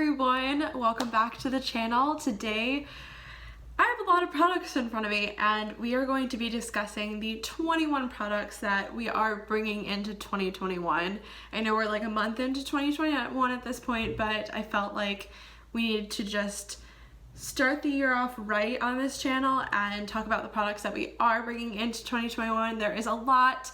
everyone, welcome back to the channel. Today I have a lot of products in front of me and we are going to be discussing the 21 products that we are bringing into 2021. I know we're like a month into 2021 at this point, but I felt like we needed to just start the year off right on this channel and talk about the products that we are bringing into 2021. There is a lot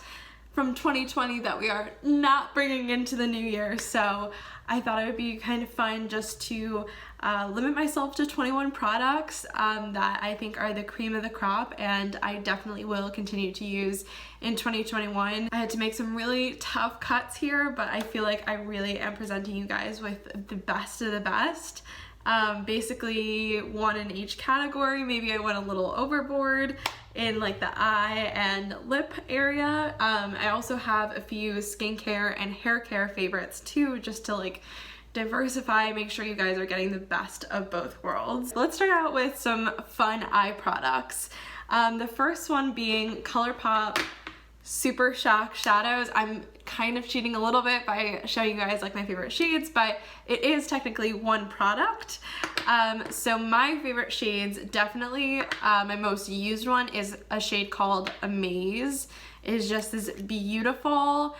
from 2020 that we are not bringing into the new year, so I thought it would be kind of fun just to limit myself to 21 products that I think are the cream of the crop and I definitely will continue to use in 2021. I had to make some really tough cuts here, but I feel like I really am presenting you guys with the best of the best. Basically one in each category. Maybe I went a little overboard in like the eye and lip area. I also have a few skincare and hair care favorites too, just to like diversify, make sure you guys are getting the best of both worlds. Let's start out with some fun eye products. The first one being ColourPop Super Shock Shadows. I'm kind of cheating a little bit by showing you guys like my favorite shades, but it is technically one product. So my favorite shades, definitely my most used one is a shade called Amaze. It is just this beautiful,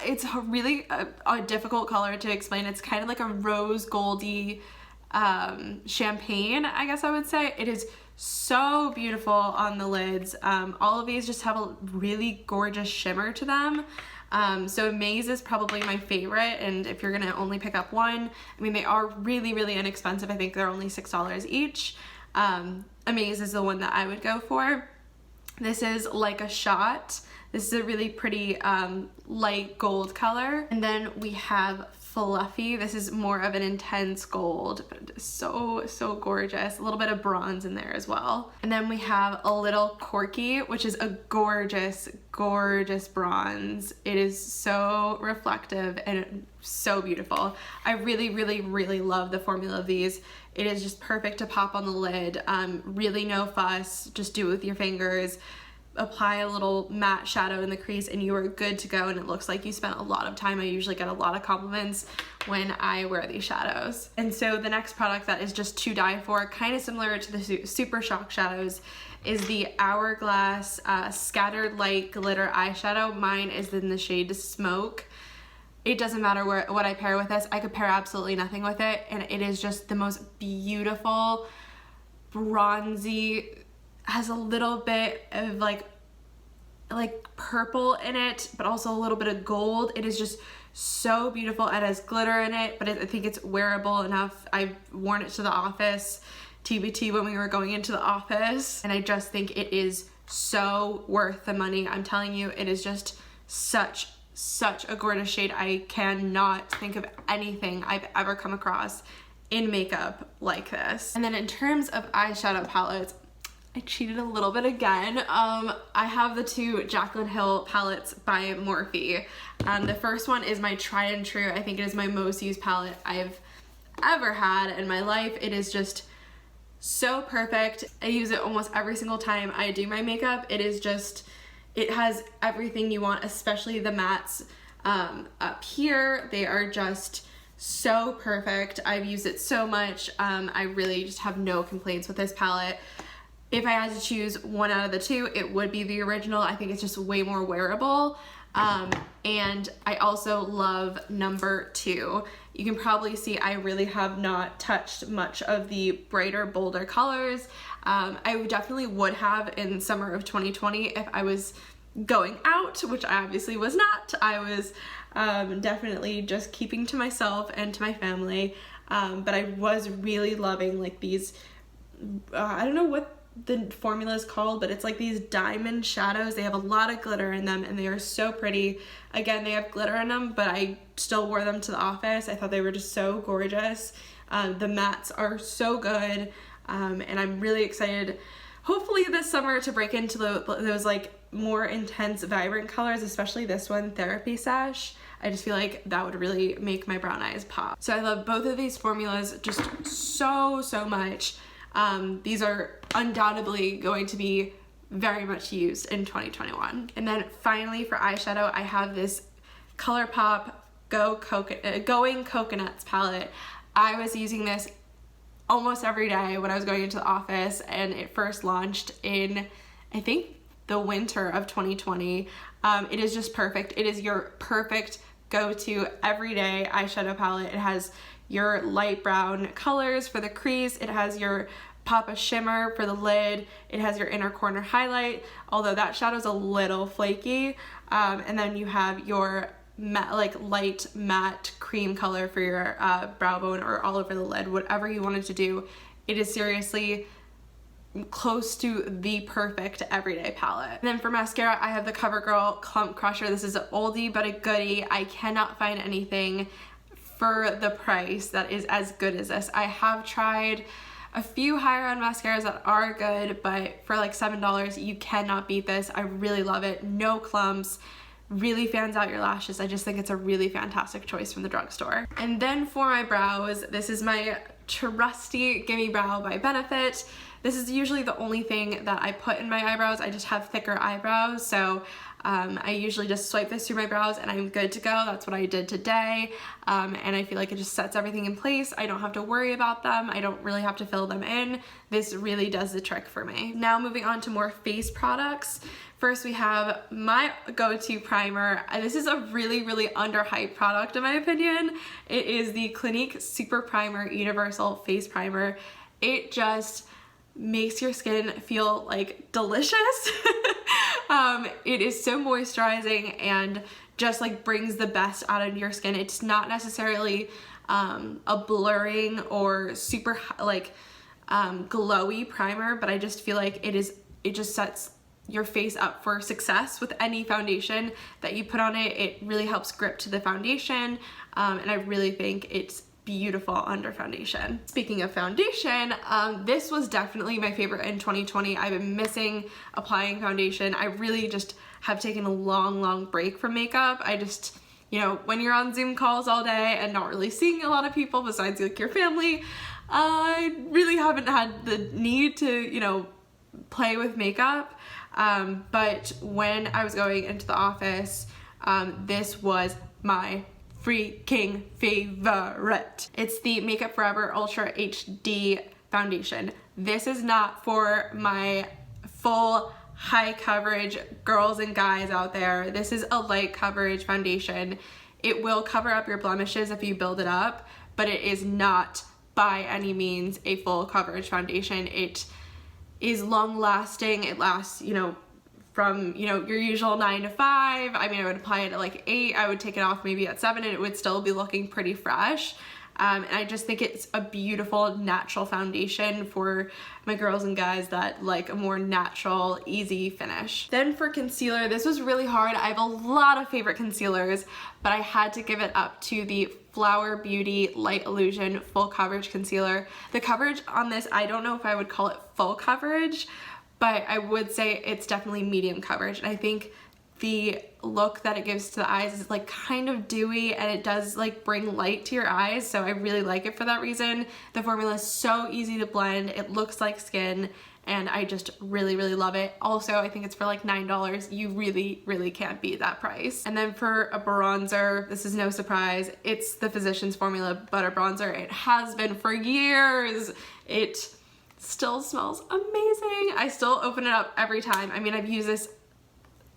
it's really a difficult color to explain. It's kind of like a rose goldy champagne, I guess I would say. It is so beautiful on the lids. All of these just have a really gorgeous shimmer to them. So Amaze is probably my favorite, and if you're gonna only pick up one, I mean, they are really, really inexpensive. I think they're only $6 each. Amaze is the one that I would go for. This is Like a Shot. This is a really pretty light gold color. And then we have Fluffy. This is more of an intense gold, but so gorgeous. A little bit of bronze in there as well. And then we have a Little Corky, which is a gorgeous bronze. It is so reflective and so beautiful. I really love the formula of these. It is just perfect to pop on the lid. Really no fuss, just do it with your fingers. Apply a little matte shadow in the crease and you are good to go, and it looks like you spent a lot of time. I usually get a lot of compliments when I wear these shadows. And so the next product that is just to die for, kind of similar to the Super Shock Shadows, is the Hourglass Scattered Light Glitter Eyeshadow. Mine is in the shade Smoke. It doesn't matter what I pair with this. I could pair absolutely nothing with it, and it is just the most beautiful, bronzy, has a little bit of like purple in it, but also a little bit of gold. It is just so beautiful. It has glitter in it, but I think it's wearable enough. I've worn it to the office, TBT, when we were going into the office, and I just think it is so worth the money. I'm telling you, it is just such a gorgeous shade. I cannot think of anything I've ever come across in makeup like this. And then in terms of eyeshadow palettes, I cheated a little bit again. I have the two Jaclyn Hill palettes by Morphe. The first one is my tried and true. I think it is my most used palette I've ever had in my life. It is just so perfect. I use it almost every single time I do my makeup. It is just, it has everything you want, especially the mattes up here. They are just so perfect. I've used it so much. I really just have no complaints with this palette. If I had to choose one out of the two, it would be the original. I think it's just way more wearable. And I also love number 2. You can probably see I really have not touched much of the brighter, bolder colors. I definitely would have in summer of 2020 if I was going out, which I obviously was not. I was definitely just keeping to myself and to my family. But I was really loving like these, I don't know what the formula is called, but it's like these diamond shadows. They have a lot of glitter in them and they are so pretty. Again, they have glitter in them, but I still wore them to the office. I thought they were just so gorgeous. The mattes are so good, and I'm really excited hopefully this summer to break into those like more intense, vibrant colors, especially this one, Therapy Sash. I just feel like that would really make my brown eyes pop. So I love both of these formulas just so much. These are undoubtedly going to be very much used in 2021. And then finally for eyeshadow, I have this ColourPop Going Coconuts palette. I was using this almost every day when I was going into the office, and it first launched in, I think, the winter of 2020. It is just perfect. It is your perfect go-to everyday eyeshadow palette. It has your light brown colors for the crease. It has your pop of shimmer for the lid. It has your inner corner highlight, although that shadow's a little flaky. And then you have your light matte cream color for your brow bone or all over the lid, whatever you wanted to do. It is seriously close to the perfect everyday palette. And then for mascara, I have the CoverGirl Clump Crusher. This is an oldie but a goodie. I cannot find anything for the price that is as good as this. I have tried a few higher end mascaras that are good, but for like $7, you cannot beat this. I really love it. No clumps, really fans out your lashes. I just think it's a really fantastic choice from the drugstore. And then for my brows, this is my trusty Gimme Brow by Benefit. This is usually the only thing that I put in my eyebrows. I just have thicker eyebrows, so I usually just swipe this through my brows and I'm good to go. That's what I did today, and I feel like it just sets everything in place. I don't have to worry about them. I don't really have to fill them in. This really does the trick for me. Now moving on to more face products. First we have my go-to primer. This is a really underhyped product in my opinion. It is the Clinique Superprimer Universal Face Primer. It just makes your skin feel like delicious. It is so moisturizing and just like brings the best out of your skin. It's not necessarily a blurring or super like glowy primer, but I just feel like it just sets your face up for success with any foundation that you put on it. It really helps grip to the foundation, and I really think it's beautiful under foundation. Speaking of foundation, this was definitely my favorite in 2020. I've been missing applying foundation. I really just have taken a long break from makeup. I just, you know, when you're on Zoom calls all day and not really seeing a lot of people besides like your family, I really haven't had the need to, you know, play with makeup. But when I was going into the office, this was my freaking favorite. It's the Makeup Forever Ultra HD foundation. This is not for my full high coverage girls and guys out there. This is a light coverage foundation. It will cover up your blemishes if you build it up, but it is not by any means a full coverage foundation. It is long lasting. It lasts, you know, from, you know, your usual 9 to 5. I mean, I would apply it at like 8. I would take it off maybe at 7 and it would still be looking pretty fresh. And I just think it's a beautiful natural foundation for my girls and guys that like a more natural, easy finish. Then for concealer, this was really hard. I have a lot of favorite concealers, but I had to give it up to the Flower Beauty Light Illusion Full Coverage Concealer. The coverage on this, I don't know if I would call it full coverage, but I would say it's definitely medium coverage. And I think the look that it gives to the eyes is like kind of dewy, and it does like bring light to your eyes, so I really like it for that reason. The formula is so easy to blend. It looks like skin, and I just really love it. Also, I think it's for like $9. You really can't beat that price. And then for a bronzer, this is no surprise. It's the Physicians Formula Butter Bronzer. It has been for years. It still smells amazing. I still open it up every time. I mean, I've used this,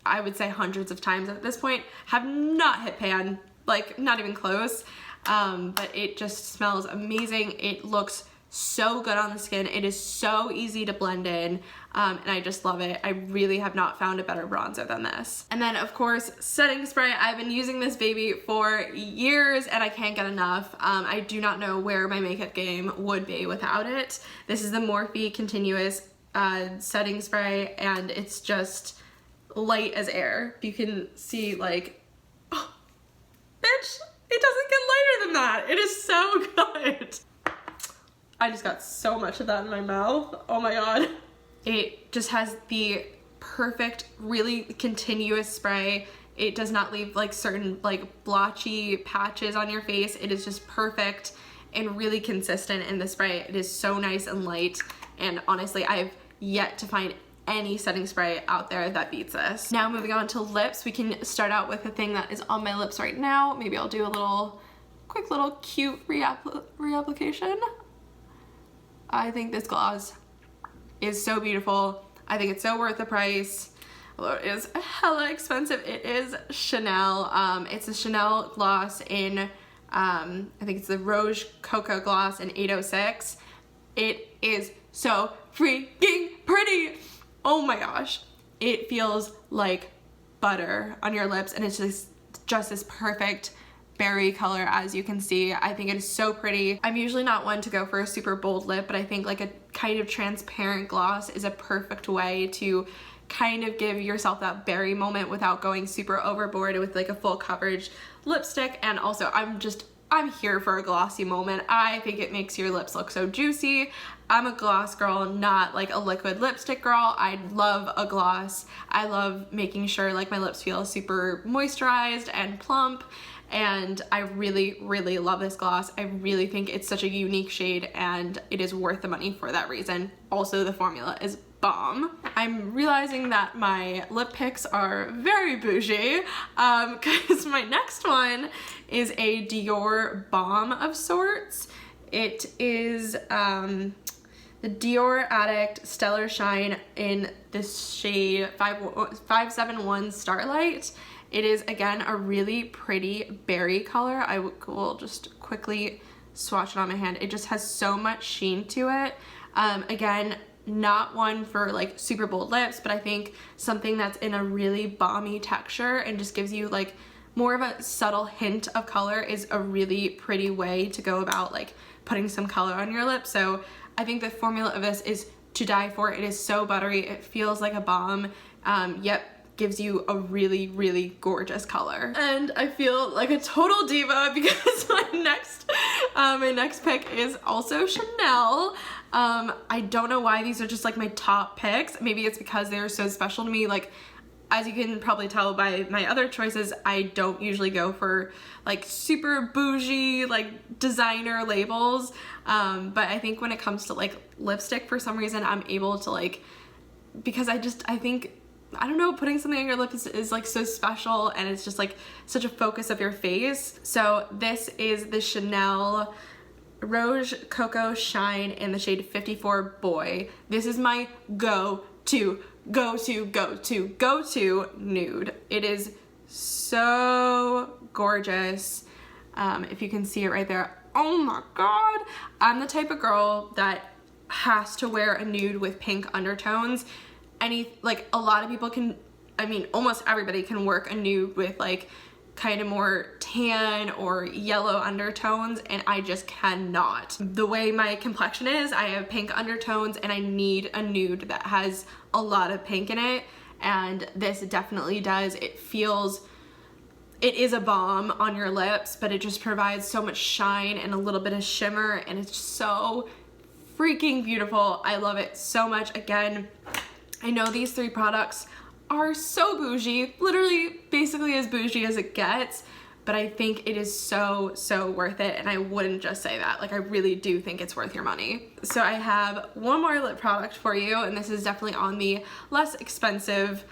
I would say, hundreds of times at this point. Have not hit pan, like not even close, but it just smells amazing. It looks so good on the skin. It is so easy to blend in, and I just love it. I really have not found a better bronzer than this. And then of course, setting spray. I've been using this baby for years and I can't get enough. I do not know where my makeup game would be without it. This is the Morphe Continuous setting spray, and it's just light as air. You can see like, oh, bitch, it doesn't get lighter than that. It is so good. I just got so much of that in my mouth. Oh my god. It just has the perfect, really continuous spray. It does not leave like certain like blotchy patches on your face. It is just perfect and really consistent in the spray. It is so nice and light, and honestly, I've yet to find any setting spray out there that beats this. Now moving on to lips, we can start out with the thing that is on my lips right now. Maybe I'll do a little quick little cute reapplication. I think this gloss is so beautiful. I think it's so worth the price. Although it is hella expensive, it is Chanel. It's a Chanel gloss in, I think it's the Rouge Coco gloss in 806. It is so freaking pretty. Oh my gosh. It feels like butter on your lips, and it's just this perfect berry color, as you can see. I think it is so pretty. I'm usually not one to go for a super bold lip, but I think like a kind of transparent gloss is a perfect way to kind of give yourself that berry moment without going super overboard with like a full coverage lipstick. And also I'm here for a glossy moment. I think it makes your lips look so juicy. I'm a gloss girl, not like a liquid lipstick girl. I love a gloss. I love making sure like my lips feel super moisturized and plump. And I really, really love this gloss. I really think it's such a unique shade, and it is worth the money for that reason. Also, the formula is bomb. I'm realizing that my lip picks are very bougie, because my next one is a Dior balm of sorts. It is the Dior Addict Stellar Shine in this shade 571 Starlight. It is, again, a really pretty berry color. I will just quickly swatch it on my hand. It just has so much sheen to it. Again, not one for like super bold lips, but I think something that's in a really balmy texture and just gives you like more of a subtle hint of color is a really pretty way to go about like putting some color on your lips. So I think the formula of this is to die for. It is so buttery. It feels like a balm, yet gives you a really, really gorgeous color. And I feel like a total diva because my next pick is also Chanel. I don't know why these are just like my top picks. Maybe it's because they're so special to me. Like, as you can probably tell by my other choices, I don't usually go for like super bougie, like designer labels. But I think when it comes to like lipstick, for some reason, I'm able to like, because I think, I don't know, putting something on your lip is like so special, and it's just like such a focus of your face. So this is the Chanel Rouge Coco Shine in the shade 54 Boy. This is my go-to nude. It is so gorgeous. If you can see it right there. Oh my god. I'm the type of girl that has to wear a nude with pink undertones. Like a lot of people can, I mean, almost everybody can work a nude with like kind of more tan or yellow undertones, and I just cannot. The way my complexion is, I have pink undertones and I need a nude that has a lot of pink in it, and this definitely does. It is a balm on your lips, but it just provides so much shine and a little bit of shimmer, and it's so freaking beautiful. I love it so much. Again, I know these three products are so bougie, literally basically as bougie as it gets, but I think it is so, so worth it, and I wouldn't just say that. Like, I really do think it's worth your money. So I have one more lip product for you, and this is definitely on the less expensive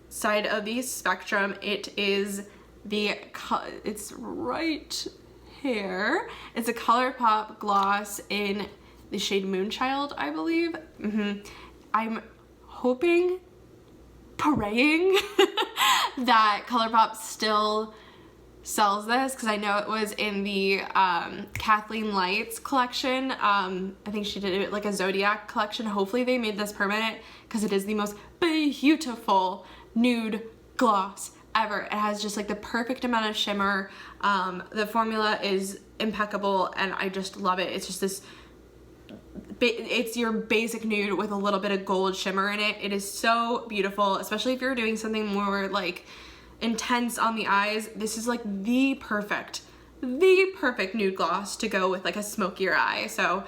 side of the spectrum. It is it's right here. It's a ColourPop Gloss in the shade Moonchild, I believe. I'm hoping, praying that ColourPop still sells this, because I know it was in the Kathleen Lights collection. I think she did it like a Zodiac collection. Hopefully they made this permanent, because it is the most beautiful nude gloss ever. It has just like the perfect amount of shimmer. The formula is impeccable, and I just love it. It's just this, it's your basic nude with a little bit of gold shimmer in it. It is so beautiful, especially if you're doing something more like intense on the eyes. This is like the perfect nude gloss to go with like a smokier eye. So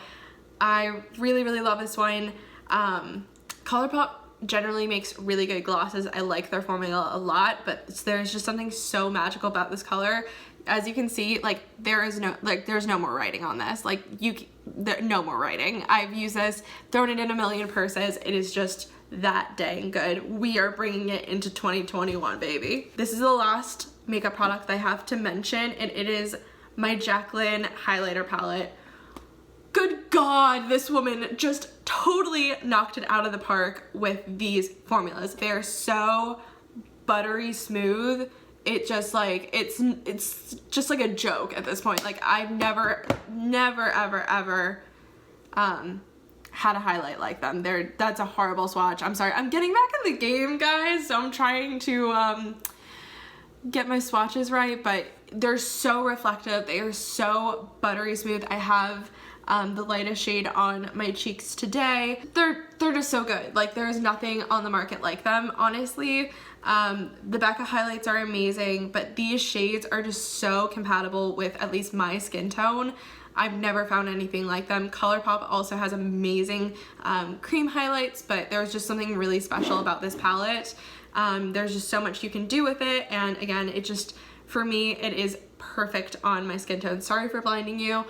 I really, really love this one. ColourPop generally makes really good glosses. I like their formula a lot, but there's just something so magical about this color. As you can see, like there's no more writing on this. Like no more writing. I've used this, thrown it in a million purses. It is just that dang good. We are bringing it into 2021, baby. This is the last makeup product that I have to mention, and it is my Jaclyn highlighter palette. Good God, this woman just totally knocked it out of the park with these formulas. They're so buttery smooth. It just like, it's just like a joke at this point. Like I've never ever had a highlight like them. That's a horrible swatch. I'm sorry. I'm getting back in the game, guys, so I'm trying to get my swatches right, but they're so reflective. They are so buttery smooth. I have the lightest shade on my cheeks today. They're just so good. Like there's nothing on the market like them, honestly. The Becca highlights are amazing, but these shades are just so compatible with at least my skin tone. I've never found anything like them. ColourPop also has amazing cream highlights, but there's just something really special about this palette. There's just so much you can do with it, and again, it just, for me, it is perfect on my skin tone. Sorry for blinding you.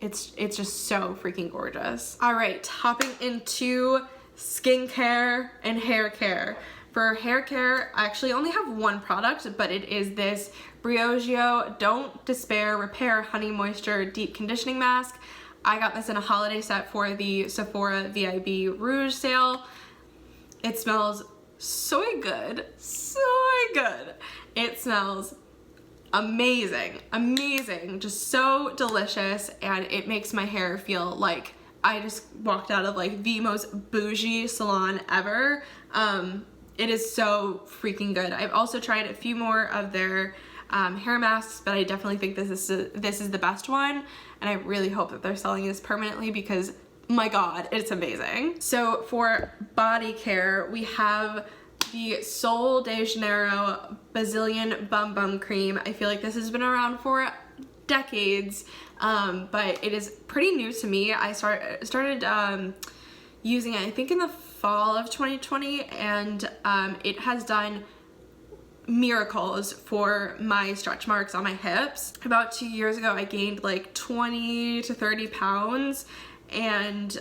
It's just so freaking gorgeous. All right, hopping into skincare and hair care. For hair care, I actually only have one product, but it is this Briogeo Don't Despair Repair Honey Moisture Deep Conditioning Mask. I got this in a holiday set for the Sephora VIB Rouge sale. It smells so good, so good. It smells amazing, amazing, just so delicious, and it makes my hair feel like I just walked out of like the most bougie salon ever. It is so freaking good. I've also tried a few more of their hair masks, but I definitely think this is the best one, and I really hope that they're selling this permanently because my God, it's amazing. So for body care, we have the Sol de Janeiro Bazillion Bum Bum Cream. I feel like this has been around for decades, but it is pretty new to me. I started using it, I think, in the fall of 2020, and it has done miracles for my stretch marks on my hips. About 2 years ago, I gained like 20 to 30 pounds, and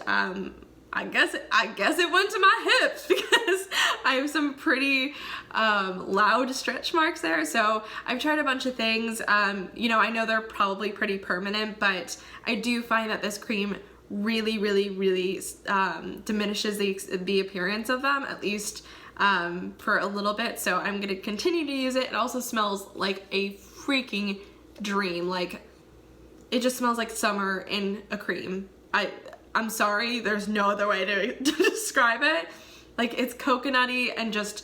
I guess it went to my hips because I have some pretty loud stretch marks there. So I've tried a bunch of things. You know, I know they're probably pretty permanent, but I do find that this cream really diminishes the appearance of them, at least for a little bit. So I'm gonna continue to use it. It also smells like a freaking dream. Like, it just smells like summer in a cream. I'm sorry, there's no other way to describe it. Like, it's coconutty and just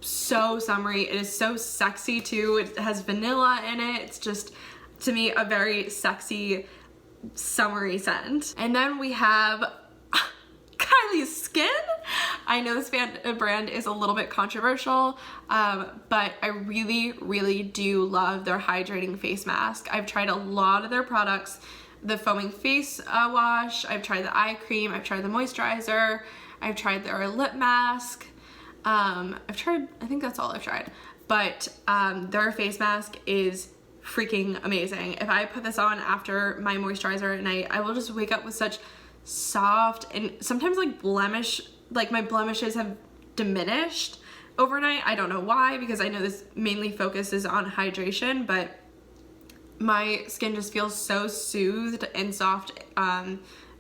so summery. It is so sexy too. It has vanilla in it. It's just, to me, a very sexy summery scent. And then we have Kylie's Skin. I know this brand is a little bit controversial, but I really do love their hydrating face mask. I've tried a lot of their products. The foaming face wash, I've tried the eye cream, I've tried the moisturizer, I've tried their lip mask, I think that's all I've tried, but their face mask is freaking amazing. If I put this on after my moisturizer at night, I will just wake up with such soft, and sometimes like my blemishes have diminished overnight. I don't know why, because I know this mainly focuses on hydration, but my skin just feels so soothed and soft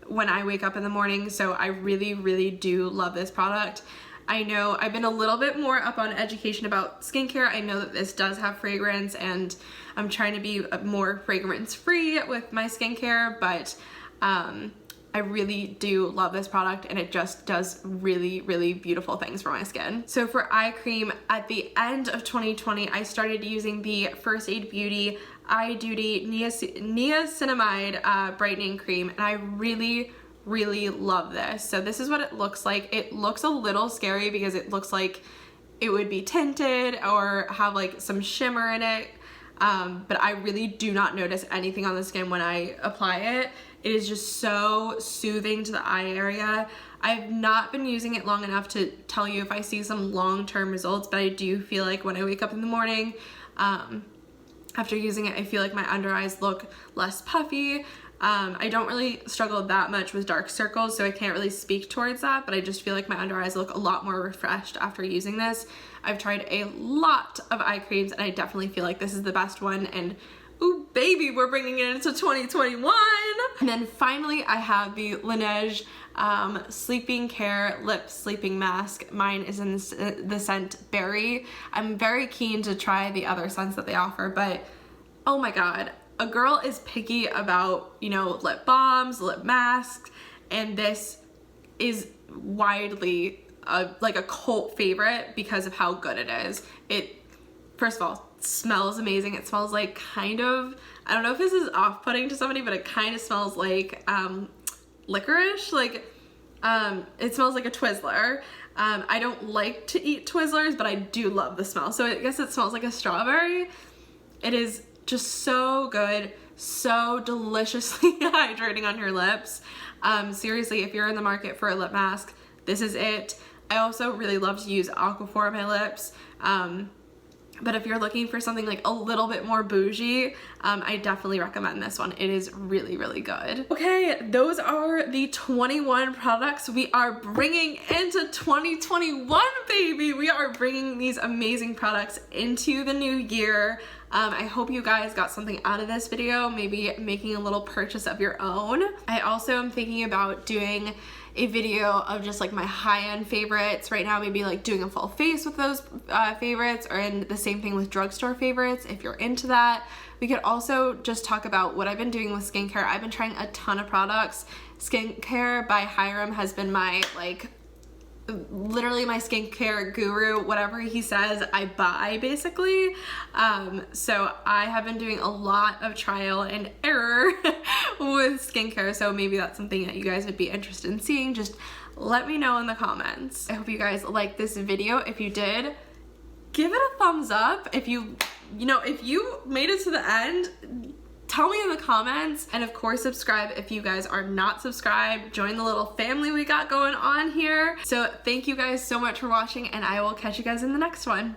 when I wake up in the morning. So I really do love this product. I know I've been a little bit more up on education about skincare. I know that this does have fragrance, and I'm trying to be more fragrance free with my skincare, but I really do love this product, and it just does really beautiful things for my skin. So for eye cream, at the end of 2020, I started using the First Aid Beauty Eye Duty Niacinamide Brightening Cream, and I really love this. So this is what it looks like. It looks a little scary because it looks like it would be tinted or have like some shimmer in it, but I really do not notice anything on the skin when I apply it. It is just so soothing to the eye area. I've not been using it long enough to tell you if I see some long-term results, but I do feel like when I wake up in the morning, after using it, I feel like my under eyes look less puffy. I don't really struggle that much with dark circles, so I can't really speak towards that, but I just feel like my under eyes look a lot more refreshed after using this. I've tried a lot of eye creams, and I definitely feel like this is the best one, and ooh baby, we're bringing it into 2021. And then finally, I have the Laneige Sleeping Care Lip Sleeping Mask. Mine is in the scent Berry. I'm very keen to try the other scents that they offer, but oh my god, a girl is picky about, you know, lip balms, lip masks, and this is widely like a cult favorite because of how good it is. It, first of all, smells amazing. It smells like kind of, I don't know if this is off-putting to somebody, but it kind of smells like licorice. Like it smells like a Twizzler. I don't like to eat Twizzlers, but I do love the smell. So I guess it smells like a strawberry. It is just so good, so deliciously hydrating on your lips. Seriously, if you're in the market for a lip mask, this is it. I also really love to use Aquaphor on my lips. But if you're looking for something like a little bit more bougie, I definitely recommend this one. It is really, really good. Okay, those are the 21 products we are bringing into 2021, baby. We are bringing these amazing products into the new year. I hope you guys got something out of this video, maybe making a little purchase of your own. I also am thinking about doing a video of just like my high-end favorites right now, maybe like doing a full face with those favorites, or in the same thing with drugstore favorites if you're into that. We could also just talk about what I've been doing with skincare. I've been trying a ton of products. Skincare by Hiram has been my like literally my skincare guru. Whatever he says, I buy basically. So I have been doing a lot of trial and error with skincare, so maybe that's something that you guys would be interested in seeing. Just let me know in the comments. I hope you guys liked this video. If you did, give it a thumbs up. If you made it to the end, tell me in the comments, and of course subscribe if you guys are not subscribed. Join the little family we got going on here. So thank you guys so much for watching, and I will catch you guys in the next one.